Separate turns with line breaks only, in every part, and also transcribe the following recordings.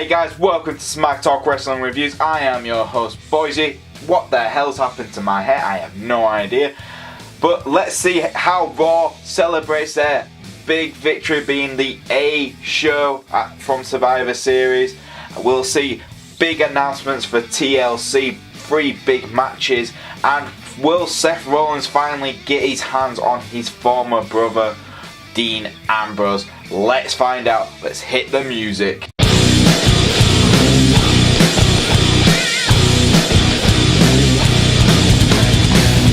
Hey guys, welcome to Smack Talk Wrestling Reviews. I am your host, Boise. What the hell's happened to my hair? I have no idea. But let's see how Raw celebrates their big victory being the A show from Survivor Series. We'll see big announcements for TLC, 3 big matches, and will Seth Rollins finally get his hands on his former brother, Dean Ambrose? Let's find out. Let's hit the music.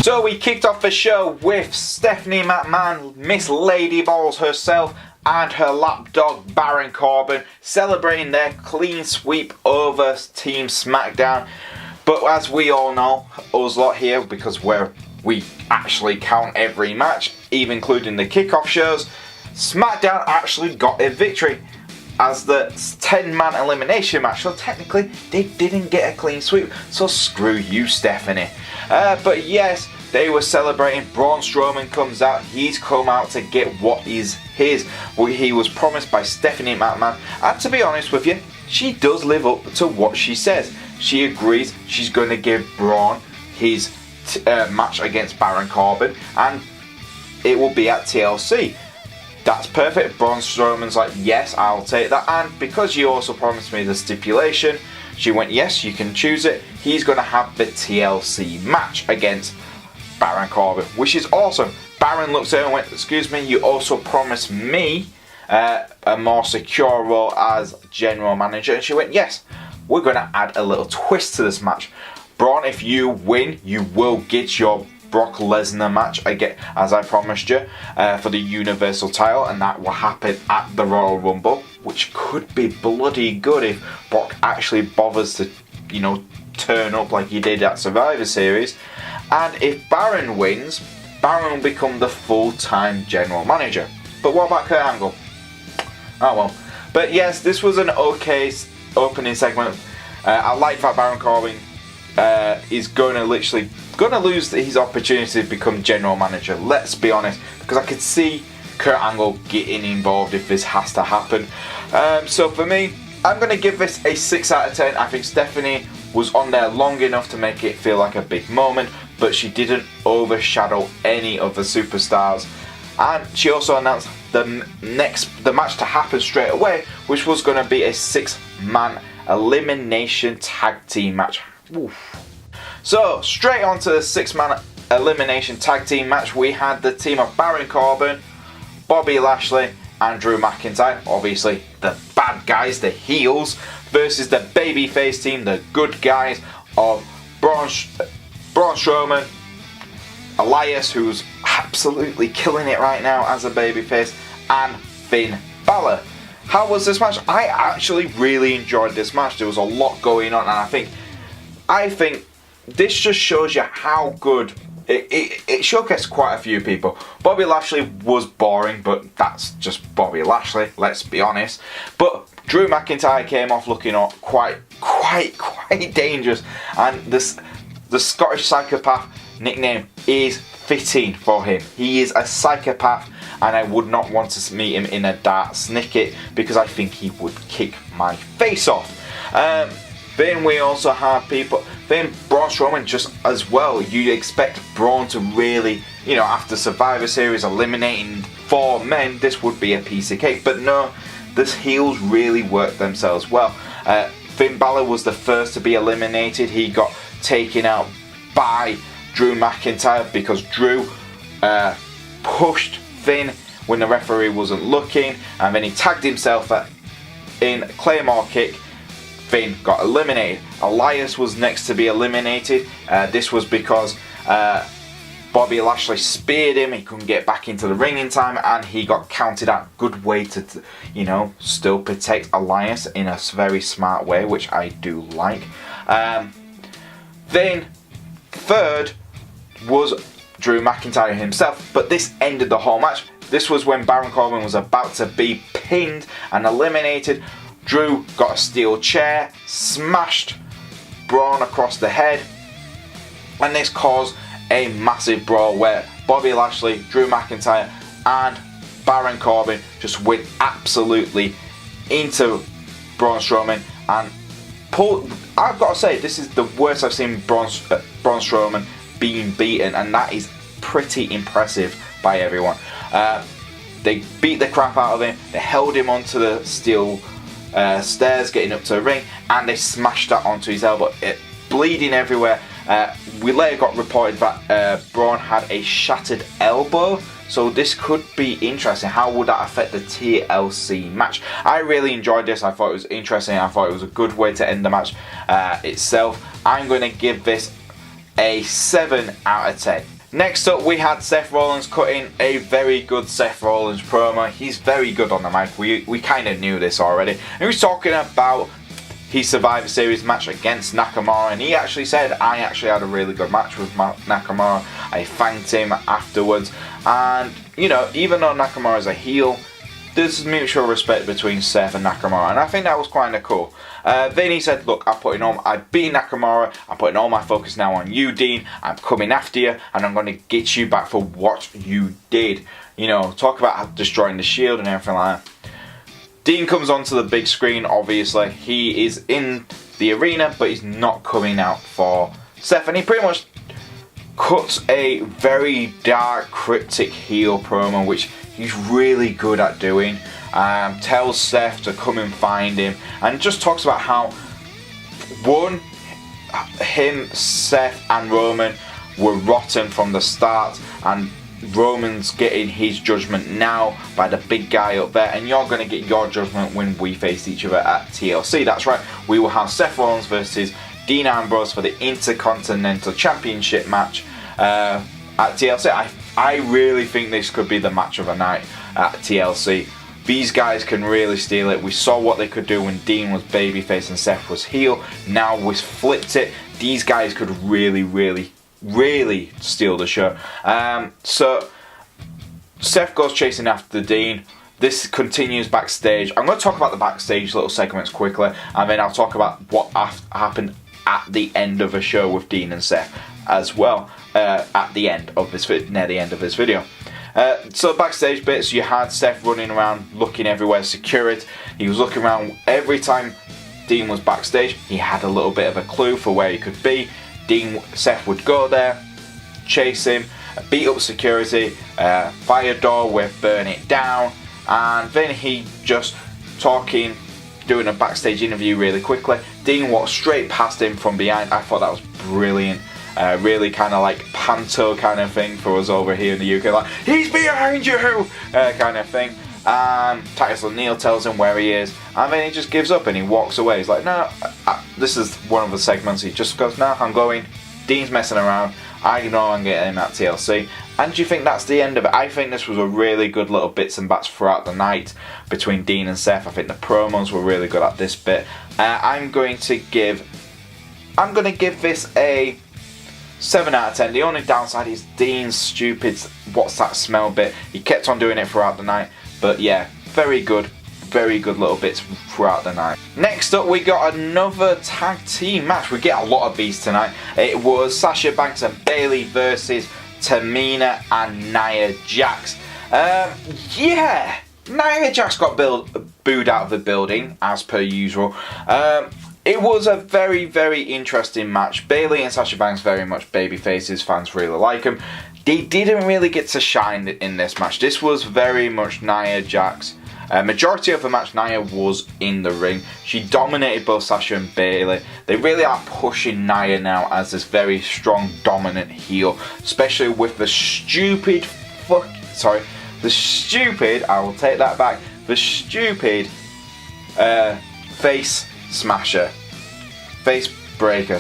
So we kicked off the show with Stephanie McMahon, Miss Ladyballs herself, and her lapdog Baron Corbin celebrating their clean sweep over Team SmackDown. But as we all know, us lot here, because we actually count every match, even including the kickoff shows, SmackDown actually got a victory as the 10-man elimination match. So technically, they didn't get a clean sweep. So screw you, Stephanie. But yes, they were celebrating. Braun Strowman comes out. He's come out to get what is his. What he was promised by Stephanie McMahon. And to be honest with you, she does live up to what she says. She agrees she's going to give Braun his match against Baron Corbin, and it will be at TLC. That's perfect. Braun Strowman's like, yes, I'll take that. And because you also promised me the stipulation, she went, yes, you can choose it. He's going to have the TLC match against Baron Corbin, which is awesome. Baron looked at her and went, excuse me, you also promised me a more secure role as general manager. And she went, yes, we're going to add a little twist to this match. Braun, if you win, you will get your Brock Lesnar match again, as I promised you, for the Universal title, and that will happen at the Royal Rumble, which could be bloody good if Brock actually bothers to, turn up like he did at Survivor Series. And if Baron wins, Baron will become the full-time general manager. But what about Kurt Angle? Oh well. But yes, this was an okay opening segment. I like that Baron Corbin is going to lose his opportunity to become general manager. Let's be honest, because I could see Kurt Angle getting involved if this has to happen. So for me, I'm going to give this a 6 out of 10. I think Stephanie was on there long enough to make it feel like a big moment, but she didn't overshadow any of the superstars. And she also announced the match to happen straight away, which was going to be a 6-man elimination tag team match. Oof. So straight on to the 6-man elimination tag team match, we had the team of Baron Corbin, Bobby Lashley, and Drew McIntyre, obviously the bad guys, the heels, versus the babyface team, the good guys of Braun Strowman, Elias, who's absolutely killing it right now as a babyface, and Finn Balor. How was this match? I actually really enjoyed this match. There was a lot going on, and I think this just shows you how good it showcased quite a few people. Bobby Lashley was boring, but that's just Bobby Lashley, let's be honest. But Drew McIntyre came off looking quite dangerous, and the Scottish psychopath nickname is fitting for him. He is a psychopath, and I would not want to meet him in a dart snicket because I think he would kick my face off. Then we also have then Braun Strowman just as well. You'd expect Braun to really, after Survivor Series eliminating 4 men, this would be a piece of cake. But no, the heels really worked themselves well. Finn Balor was the first to be eliminated. He got taken out by Drew McIntyre because Drew pushed Finn when the referee wasn't looking, and then he tagged himself in a Claymore kick. Finn got eliminated. Elias was next to be eliminated. This was because Bobby Lashley speared him. He couldn't get back into the ring in time, and he got counted out. Good way to, still protect Elias in a very smart way, which I do like. Then third was Drew McIntyre himself, but this ended the whole match. This was when Baron Corbin was about to be pinned and eliminated. Drew got a steel chair, smashed Braun across the head, and this caused a massive brawl where Bobby Lashley, Drew McIntyre, and Baron Corbin just went absolutely into Braun Strowman, and I've got to say, this is the worst I've seen Braun Strowman being beaten, and that is pretty impressive by everyone. They beat the crap out of him, they held him onto the steel stairs getting up to the ring, and they smashed that onto his elbow, bleeding everywhere. We later got reported that Braun had a shattered elbow, so this could be interesting. How would that affect the TLC match? I really enjoyed this. I thought it was interesting. I thought it was a good way to end the match itself. I'm going to give this a 7 out of 10. Next up, we had Seth Rollins cutting a very good Seth Rollins promo. He's very good on the mic. We kind of knew this already. And he was talking about his Survivor Series match against Nakamura, and he actually said, I actually had a really good match with Nakamura. I thanked him afterwards, and you know, even though Nakamura is a heel, there's mutual respect between Seth and Nakamura, and I think that was kind of cool. Then he said, look, I beat Nakamura, I'm putting all my focus now on you, Dean. I'm coming after you, and I'm going to get you back for what you did. You know, talk about destroying the Shield and everything like that. Dean comes onto the big screen, obviously. He is in the arena, but he's not coming out for Seth. And he pretty much cuts a very dark, cryptic heel promo, which he's really good at doing. Tells Seth to come and find him. And just talks about how, one, him, Seth and Roman were rotten from the start. And Roman's getting his judgment now by the big guy up there, and you're going to get your judgment when we face each other at TLC. That's right, we will have Seth Rollins versus Dean Ambrose for the Intercontinental Championship match at TLC. I really think this could be the match of the night at TLC. These guys can really steal it. We saw what they could do when Dean was babyface and Seth was heel. Now we've flipped it. These guys could really steal the show. So Seth goes chasing after Dean. This continues backstage. I'm going to talk about the backstage little segments quickly, and then I'll talk about what happened at the end of the show with Dean and Seth as well. At the end of this near the end of this video. So backstage bits, you had Seth running around looking everywhere, security. He was looking around every time Dean was backstage. He had a little bit of a clue for where he could be. Seth would go there, chase him, beat up security, fire door with burn it down, and then he just doing a backstage interview really quickly. Dean walked straight past him from behind. I thought that was brilliant. Really kind of like panto kind of thing for us over here in the UK, like, he's behind you kind of thing. Titus O'Neil tells him where he is, and then he just gives up and he walks away. He's like, no, this is one of the segments. He just goes, no, I'm going. Dean's messing around. I know I'm getting him at TLC. And do you think that's the end of it? I think this was a really good little bits and bats throughout the night between Dean and Seth. I think the promos were really good at this bit. I'm going to give this a 7 out of 10. The only downside is Dean's stupid what's that smell bit. He kept on doing it throughout the night. But yeah, very good little bits throughout the night. Next up, we got another tag team match. We get a lot of these tonight. It was Sasha Banks and Bayley versus Tamina and Nia Jaxs. Yeah, Nia Jaxs got booed out of the building as per usual. It was a very interesting match. Bayley and Sasha Banks very much baby faces. Fans really like them. They didn't really get to shine in this match. This was very much Nia Jaxs. Majority of the match, Nia was in the ring. She dominated both Sasha and Bayley. They really are pushing Nia now as this very strong, dominant heel, especially with the stupid, I will take that back, the stupid face smasher, face breaker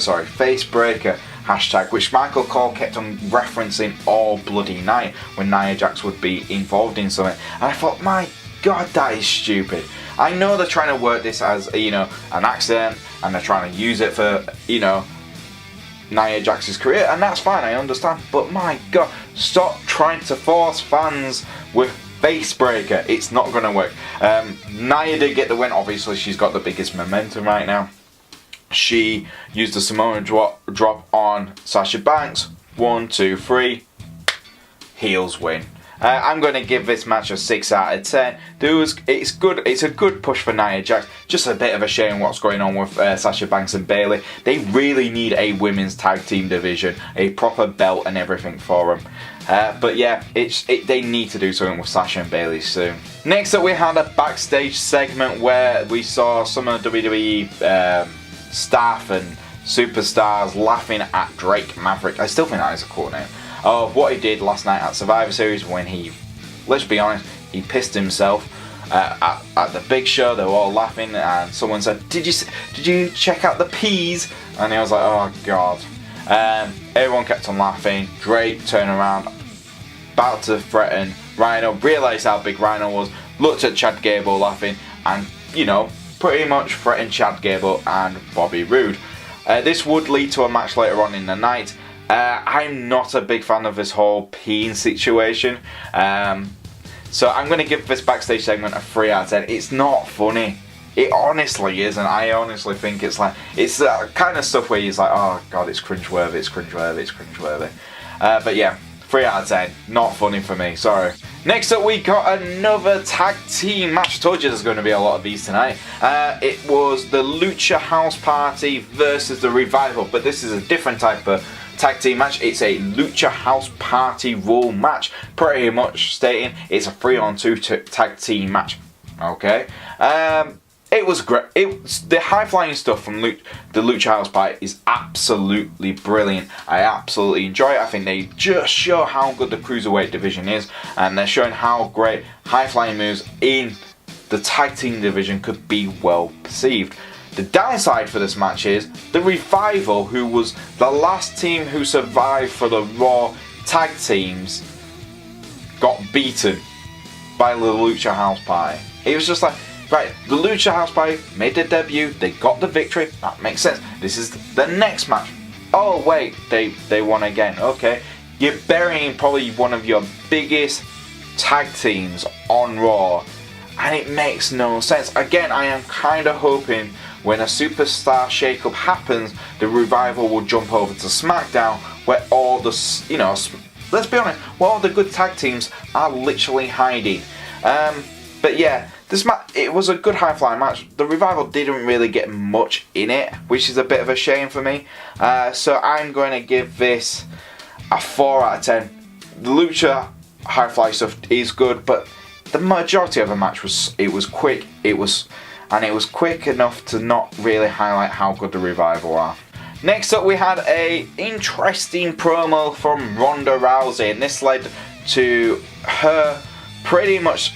hashtag, which Michael Cole kept on referencing all bloody night when Nia Jaxs would be involved in something, and I thought, my God, that is stupid. I know they're trying to work this as, you know, an accident, and they're trying to use it for, you know, Nia Jax's career, and that's fine, I understand, but my God, stop trying to force fans with face breaker. It's not going to work. Nia did get the win. Obviously, she's got the biggest momentum right now. She used the Samoan drop on Sasha Banks. 1, 2, 3. Heels win. I'm going to give this match a 6 out of 10. It's good. It's a good push for Nia Jax. Just a bit of a shame what's going on with Sasha Banks and Bayley. They really need a women's tag team division, a proper belt and everything for them. But yeah, they need to do something with Sasha and Bayley soon. Next up, we had a backstage segment where we saw some of the WWE staff and superstars laughing at Drake Maverick. I still think that is a cool name. Of what he did last night at Survivor Series when he, let's be honest, he pissed himself at the big show. They were all laughing and someone said, did you check out the peas? And he was like, oh god. Everyone kept on laughing. Drake turned around, about to threaten Rhino, realised how big Rhino was, looked at Chad Gable laughing, and, you know, pretty much threatened Chad Gable and Bobby Roode. This would lead to a match later on in the night. I'm not a big fan of this whole peeing situation. So I'm going to give this backstage segment a 3 out of 10. It's not funny. It honestly isn't. I honestly think it's kind of stuff where you're like, oh god, it's cringeworthy, it's cringeworthy, it's cringeworthy. But yeah, 3 out of 10. Not funny for me, sorry. Next up, we got another tag team match. I told you there's going to be a lot of these tonight. It was the Lucha House Party versus the Revival, but this is a different type of tag team match. It's a Lucha House Party rule match, pretty much stating it's a 3-on-2 tag team match. Okay. It was great. The high-flying stuff from the Lucha House Party is absolutely brilliant. I absolutely enjoy it. I think they just show how good the Cruiserweight division is, and they're showing how great high-flying moves in the tag team division could be well perceived. The downside for this match is the Revival, who was the last team who survived for the Raw tag teams, got beaten by the Lucha House Party. It was just like, right, the Lucha House Party made their debut, they got the victory, that makes sense. This is the next match. Oh wait, they won again, okay. You're burying probably one of your biggest tag teams on Raw, and it makes no sense. Again, I am kind of hoping when a superstar shakeup happens, the Revival will jump over to SmackDown, where all the, you know, let's be honest, where all the good tag teams are literally hiding. But yeah, it was a good high-flying match. The Revival didn't really get much in it, which is a bit of a shame for me. So I'm going to give this a 4 out of 10. The Lucha high-fly stuff is good, but the majority of the match was quick. It was quick enough to not really highlight how good the Revival are. Next up, we had a interesting promo from Ronda Rousey, and this led to her pretty much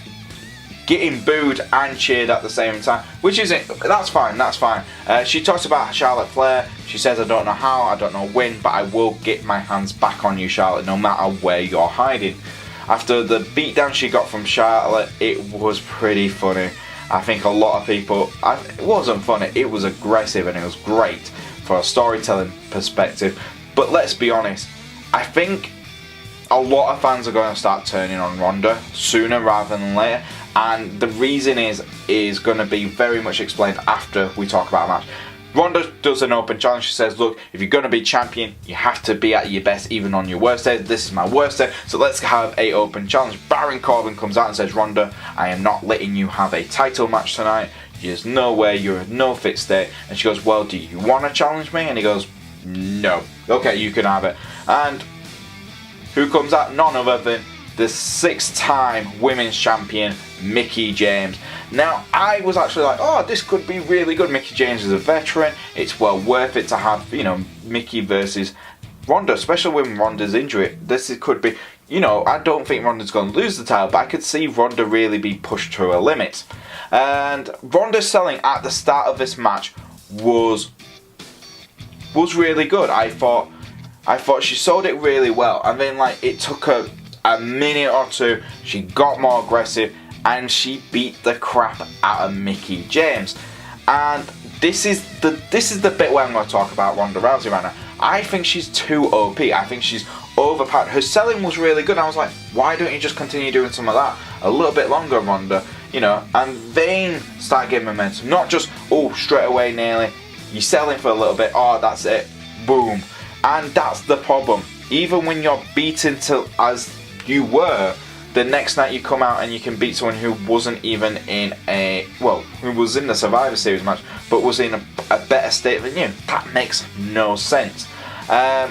getting booed and cheered at the same time, which isn't, that's fine. She talks about Charlotte Flair. She says, I don't know how, I don't know when, but I will get my hands back on you, Charlotte, no matter where you're hiding. After the beatdown she got from Charlotte, it was pretty funny. I think a lot of people, it wasn't funny, it was aggressive and it was great for a storytelling perspective. But let's be honest, I think a lot of fans are going to start turning on Ronda sooner rather than later. And the reason is going to be very much explained after we talk about a match. Ronda does an open challenge. She says, look, if you're going to be champion, you have to be at your best even on your worst day. This is my worst day, so let's have a open challenge. Baron Corbin comes out and says, Ronda, I am not letting you have a title match tonight. There's no way, you're in no fit state. And she goes, well, do you want to challenge me? And he goes, no. Okay, you can have it. And who comes out? None other than the 6-time women's champion, Mickie James. Now, I was actually like, oh, this could be really good. Mickie James is a veteran. It's well worth it to have, you know, Mickie versus Ronda, especially when Ronda's injured. Could be, you know, I don't think Ronda's going to lose the title, but I could see Ronda really be pushed to her limits. And Ronda's selling at the start of this match was really good. I thought she sold it really well, and then like it took her a minute or two, she got more aggressive and she beat the crap out of Mickie James. And this is the bit where I'm going to talk about Ronda Rousey right now. I think she's too OP. I think she's overpowered. Her selling was really good. I was like, why don't you just continue doing some of that a little bit longer, Ronda? You know, and then start getting momentum. Not just, oh, straight away nearly. You're selling for a little bit, oh, that's it, boom. And that's the problem. Even when you're beaten to as you were, the next night you come out and you can beat someone who wasn't even in who was in the Survivor Series match, but was in a better state than you. That makes no sense. I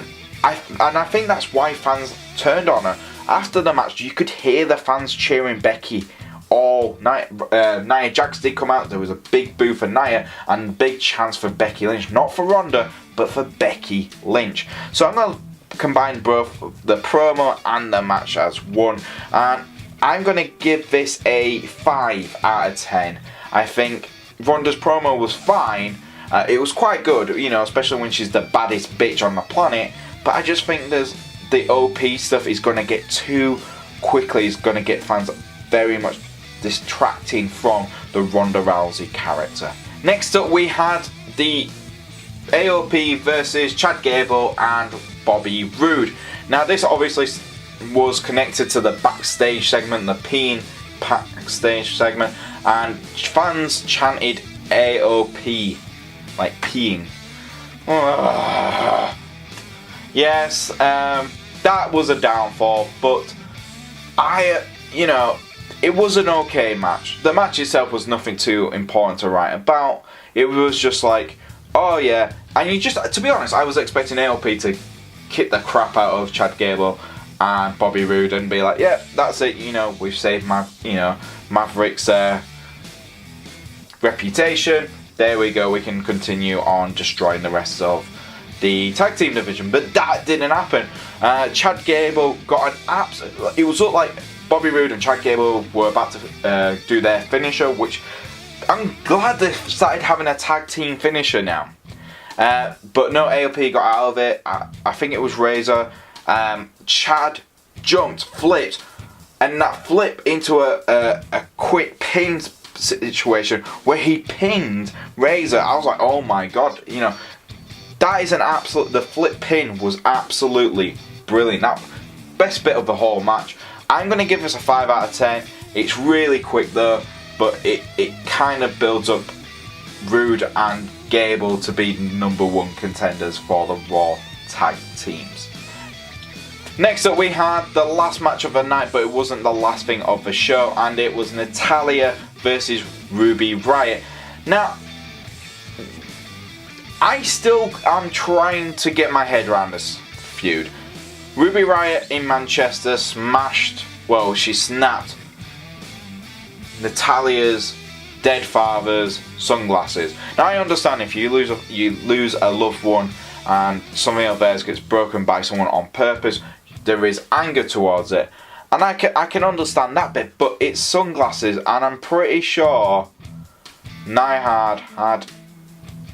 think that's why fans turned on her. After the match, you could hear the fans cheering Becky all night. Nia Jaxs did come out. There was a big boo for Nia and a big chance for Becky Lynch. Not for Ronda, but for Becky Lynch. So I'm going to combine both the promo and the match as one. And I'm going to give this a 5 out of 10. I think Ronda's promo was fine. It was quite good, you know, especially when she's the baddest bitch on the planet. But I just think the OP stuff is going to get too quickly. It's going to get fans very much distracting from the Ronda Rousey character. Next up, we had the AOP versus Chad Gable and Bobby Roode. Now, this obviously was connected to the backstage segment, the peeing backstage segment, and fans chanted AOP, like peeing. Yes, that was a downfall, but it was an okay match. The match itself was nothing too important to write about. It was just like, oh yeah, and to be honest, I was expecting AOP to kick the crap out of Chad Gable and Bobby Roode and be like, yeah, that's it, we've saved Maverick's reputation. There we go, we can continue on destroying the rest of the tag team division. But that didn't happen. Chad Gable got it was looked like Bobby Roode and Chad Gable were about to do their finisher, which I'm glad they started having a tag team finisher now. But no, AOP got out of it. I think it was Razor. Chad jumped, flipped, and that flip into a quick pin situation where he pinned Razor. I was like, oh my god, that is the flip pin was absolutely brilliant. That best bit of the whole match. I'm going to give this a 5 out of 10. It's really quick though, but it kind of builds up Roode and Gable to be #1 contenders for the Raw tag teams. Next up, we had the last match of the night, but it wasn't the last thing of the show, and it was Natalya versus Ruby Riott. Now, I still am trying to get my head around this feud. Ruby Riott in Manchester she snapped Natalya's dead father's sunglasses. Now, I understand if you lose a loved one and something of theirs gets broken by someone on purpose, there is anger towards it, and I can understand that bit. But it's sunglasses, and I'm pretty sure Nia had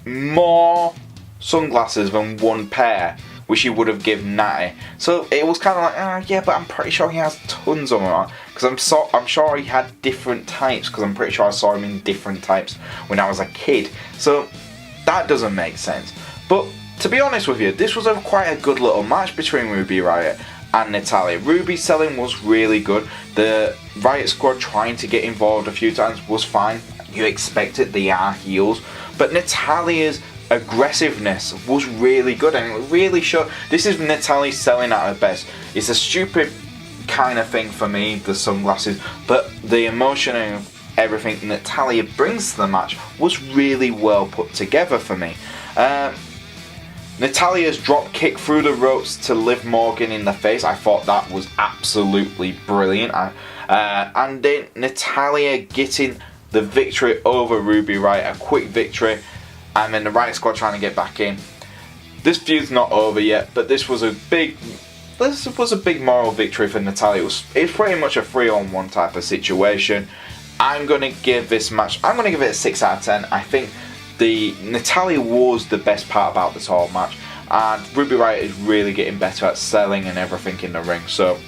more sunglasses than one pair, which he would have given Natty. So it was kind of like, yeah, but I'm pretty sure he has tons of them, because I'm sure he had different types, because I'm pretty sure I saw him in different types when I was a kid. So that doesn't make sense. But to be honest with you, this was quite a good little match between Ruby Riott and Natalya. Ruby's selling was really good. The Riott Squad trying to get involved a few times was fine. You expect it, they are heels. But Natalya's aggressiveness was really good, and it really showed. This is Natalya selling at her best. It's a stupid kind of thing for me, the sunglasses, but the emotion and everything Natalya brings to the match was really well put together for me. Natalya's drop kick through the ropes to Liv Morgan in the face, I thought that was absolutely brilliant. And then Natalya getting the victory over Ruby Riott, a quick victory, and then the Riott Squad trying to get back in. This feud's not over yet, but this was a big moral victory for Natalya. It's pretty much a 3-on-1 type of situation. I'm going to give this match, I'm going to give it a 6 out of 10. I think Natalya was the best part about this whole match, and Ruby Riott is really getting better at selling and everything in the ring, so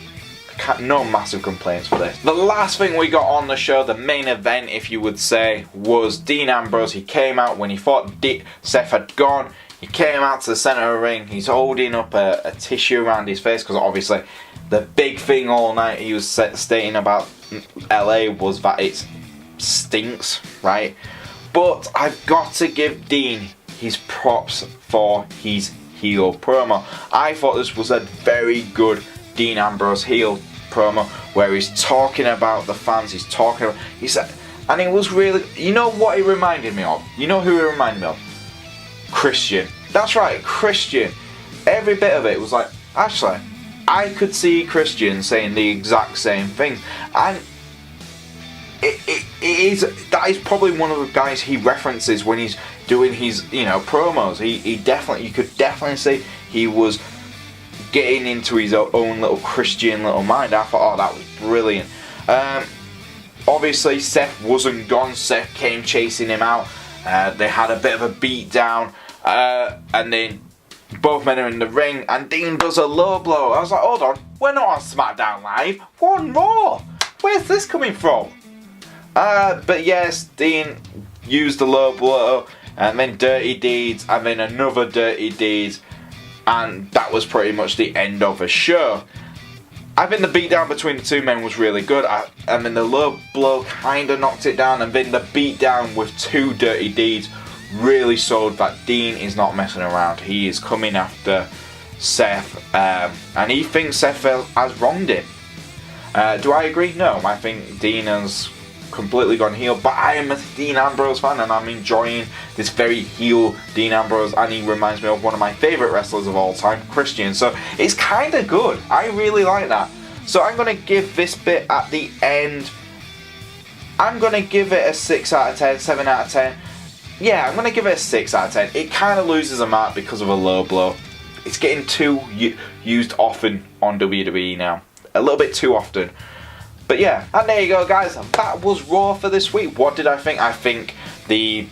no massive complaints for this. The last thing we got on the show, the main event if you would say, was Dean Ambrose. He came out when he thought Seth had gone. He came out to the centre of the ring. He's holding up a tissue around his face, because obviously the big thing all night he was stating about LA was that it stinks, right? But I've got to give Dean his props for his heel promo. I thought this was a very good Dean Ambrose heel promo, where he's talking about the fans. He said, and it was really, you know what it reminded me of? You know who it reminded me of? Christian. That's right, Christian. Every bit of it was like, actually, I could see Christian saying the exact same thing, and that is probably one of the guys he references when he's doing his promos. You could definitely see he was getting into his own little Christian little mind. I thought, oh, that was brilliant. Obviously, Seth wasn't gone. Seth came chasing him out. They had a bit of a beat down, and then both men are in the ring, and Dean does a low blow. I was like, hold on, we're not on SmackDown Live, we're on Raw. Where's this coming from? But yes, Dean used the low blow, and then Dirty Deeds, and then another Dirty Deeds, and that was pretty much the end of the show. I think the beatdown between the two men was really good. I mean, the low blow kind of knocked it down, and then the beatdown with two Dirty Deeds really showed that Dean is not messing around. He is coming after Seth, and he thinks Seth has wronged him. Do I agree? No, I think Dean has completely gone heel, but I am a Dean Ambrose fan, and I'm enjoying this very heel Dean Ambrose, and he reminds me of one of my favourite wrestlers of all time, Christian, so it's kind of good. I really like that. So I'm going to give this bit at the end, I'm going to give it a 6 out of 10, 7 out of 10. Yeah, I'm going to give it a 6 out of 10. It kind of loses a mark because of a low blow. It's getting too used often on WWE now. A little bit too often. But yeah, and there you go, guys. That was Raw for this week. What did I think? I think the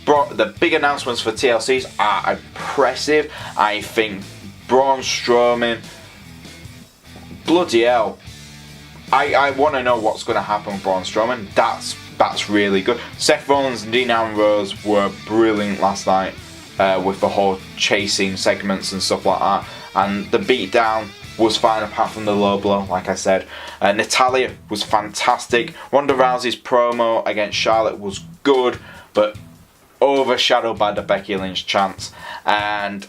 big announcements for TLCs are impressive. I think Braun Strowman, bloody hell. I want to know what's going to happen with Braun Strowman. That's really good. Seth Rollins and Dean Ambrose were brilliant last night with the whole chasing segments and stuff like that. And the beatdown was fine apart from the low blow, like I said. Natalya was fantastic. Ronda Rousey's promo against Charlotte was good, but overshadowed by the Becky Lynch chants. And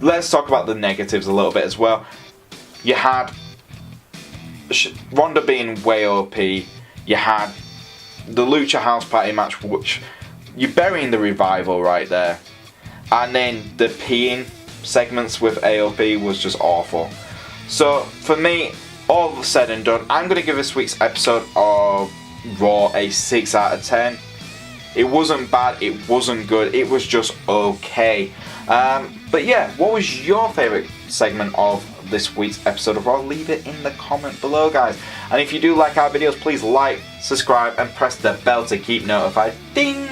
let's talk about the negatives a little bit as well. You had Ronda being way OP. You had the Lucha House Party match, which you're burying the revival right there. And then the peeing segments with AOP was just awful. So for me, all said and done, I'm going to give this week's episode of Raw a 6 out of 10. It wasn't bad, it wasn't good, it was just okay. But yeah, what was your favourite segment of this week's episode of Raw? Leave it in the comment below, guys. And if you do like our videos, please like, subscribe and press the bell to keep notified. Ding!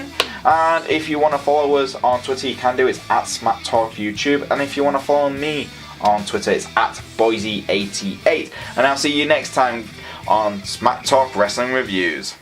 And if you want to follow us on Twitter, you can do. It's at SmackTalkYouTube. And if you want to follow me on Twitter, it's at Boise88. And I'll see you next time on Smack Talk Wrestling Reviews.